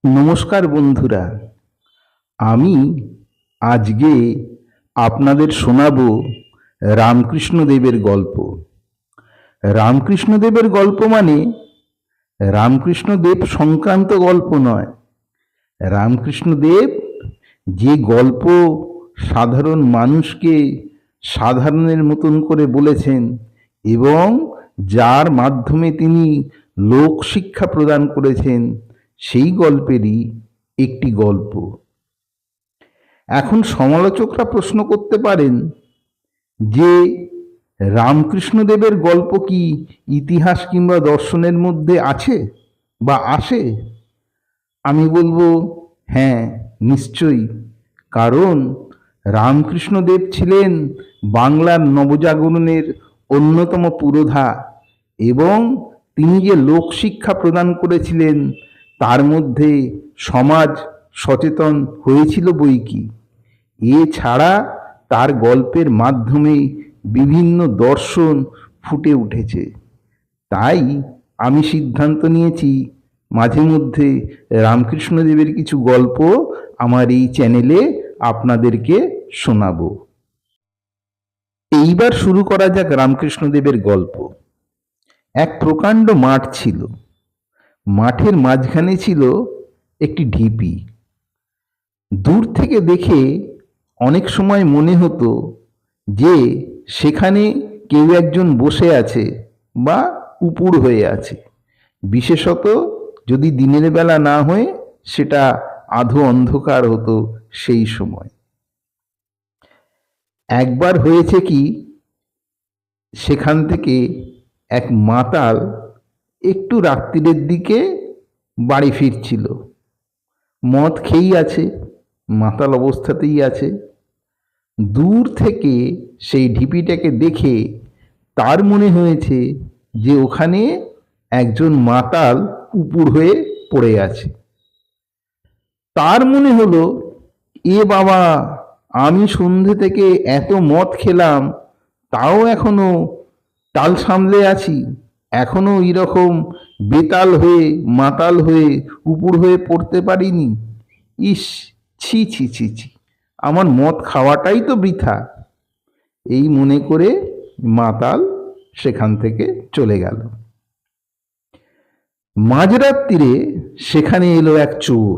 নমস্কার বন্ধুরা, আমি আজকে আপনাদের শোনাবো রামকৃষ্ণদেবের গল্প। রামকৃষ্ণদেবের গল্প মানে রামকৃষ্ণদেব সংক্রান্ত গল্প নয়। রামকৃষ্ণদেব যে গল্প সাধারণ মানুষকে সাধারণের মতন করে বলেছেন এবং যার মাধ্যমে তিনি লোকশিক্ষা প্রদান করেছেন, সেই গল্পেরই একটি গল্প। এখন সমালোচকরা প্রশ্ন করতে পারেন যে রামকৃষ্ণদেবের গল্প কি ইতিহাস কিংবা দর্শনের মধ্যে আছে বা আসে? আমি বলবো হ্যাঁ, নিশ্চয়ই। কারণ রামকৃষ্ণদেব ছিলেন বাংলার নবজাগরণের অন্যতম পুরোধা এবং তিনি যে লোকশিক্ষা প্রদান করেছিলেন তার মধ্যে সমাজ সচেতন হয়েছিল বইকি। এছাড়া তার গল্পের মাধ্যমে বিভিন্ন দর্শন ফুটে উঠেছে। তাই আমি সিদ্ধান্ত নিয়েছি মাঝে মধ্যে রামকৃষ্ণদেবের কিছু গল্প আমার এই চ্যানেলে আপনাদেরকে শোনাবো। এইবার শুরু করা যাক রামকৃষ্ণদেবের গল্প। এক প্রকাণ্ড মাঠ ছিল। মাঠের মাঝখানে ছিল একটি ঢিপি। দূর থেকে দেখে অনেক সময় মনে হতো যে সেখানে কেউ একজন বসে আছে বা উপুড় হয়ে আছে। বিশেষত যদি দিনের বেলা না হয়ে সেটা আধো অন্ধকার হতো সেই সময়। একবার হয়েছে কি, সেখান থেকে এক মাতাল একটু রাত্রিরের দিকে বাড়ি ফিরছিল। মদ খেয়েই আছে, মাতাল অবস্থাতেই আছে। দূর থেকে সেই ঢিপিটাকে দেখে তার মনে হয়েছে যে ওখানে একজন মাতাল উপুড় হয়ে পড়ে আছে। তার মনে হলো, এ বাবা, আমি সন্ধে থেকে এত মদ খেলাম, তাও এখনো তাল সামলে আছি, এখনো এরকম বেতাল হয়ে মাতাল হয়ে উপুড় হয়ে পড়তে পারিনি। ইস, ছি ছি ছি ছি, আমার মদ খাওয়াটাই তো বৃথা। এই মনে করে মাতাল সেখান থেকে চলে গেল। মাঝরাত্রিরে সেখানে এলো এক চোর।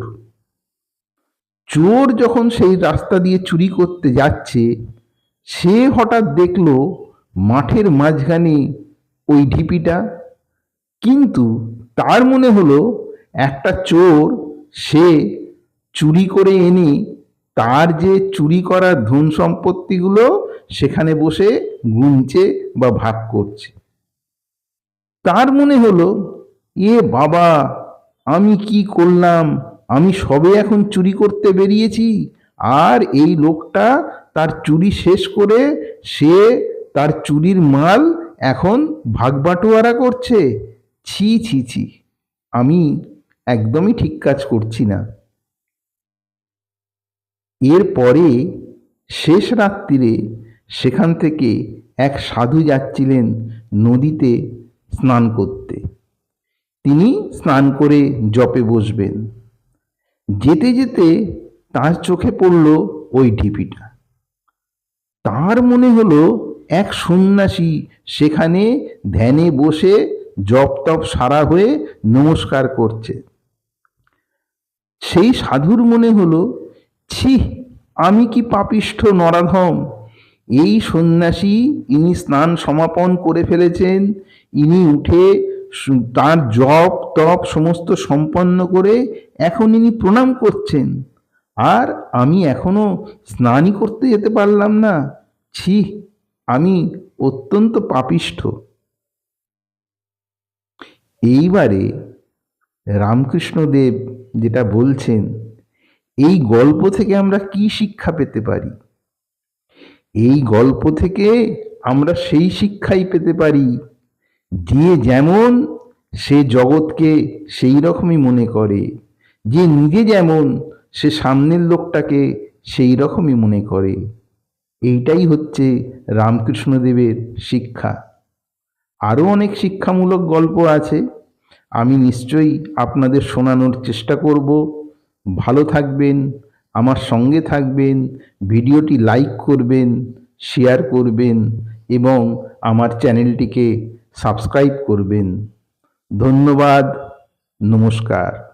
চোর যখন সেই রাস্তা দিয়ে চুরি করতে যাচ্ছে, সে হঠাৎ দেখলো মাঠের মাঝখানে ওই ঢিপিটা। কিন্তু তার মনে হলো একটা চোর, সে চুরি করে এনে তার যে চুরি করা ধন সম্পত্তিগুলো সেখানে বসে গুনছে বা ভাগ করছে। তার মনে হলো, এ বাবা, আমি কি করলাম, আমি সবে এখন চুরি করতে বেরিয়েছি, আর এই লোকটা তার চুরি শেষ করে সে তার চুরির মাল এখন ভাগবাটোয়ারা করছে। ছি ছি ছি, আমি একদমই ঠিক কাজ করছি না। এরপরে শেষ রাত্রিরে সেখান থেকে এক সাধু যাচ্ছিলেন নদীতে স্নান করতে। তিনি স্নান করে জপে বসবেন। যেতে যেতে তার চোখে পড়ল ওই ঢিপিটা। তার মনে হলো এক সন্ন্যাসী সেখানে ধ্যানে বসে জপ তপ সারা হয়ে নমস্কার করছে। সেই সাধুর মনে হলো, ছি, আমি কি পাপিষ্ঠ নরাধম! এই সন্ন্যাসী, ইনি স্নান সমাপন করে ফেলেছেন, ইনি উঠে তার জপ তপ সমস্ত সম্পন্ন করে এখন ইনি প্রণাম করছেন, আর আমি এখনো স্নানই করতে যেতে পারলাম না। ছি, আমি অত্যন্ত পাপিষ্ঠ। এইবারে রামকৃষ্ণদেব যেটা বলছেন, এই গল্প থেকে আমরা কি শিক্ষা পেতে পারি? এই গল্প থেকে আমরা সেই শিক্ষাই পেতে পারি, যে যেমন সে জগৎকে সেই রকমই মনে করে, যে নিজে যেমন সে সামনের লোকটাকে সেই রকমই মনে করে। এইটাই হচ্ছে রামকৃষ্ণদেবের শিক্ষা। আরও অনেক শিক্ষামূলক গল্প আছে, আমি নিশ্চয়ই আপনাদের শোনানোর চেষ্টা করব। ভালো থাকবেন, আমার সঙ্গে থাকবেন, ভিডিওটি লাইক করবেন, শেয়ার করবেন এবং আমার চ্যানেলটিকে সাবস্ক্রাইব করবেন। ধন্যবাদ, নমস্কার।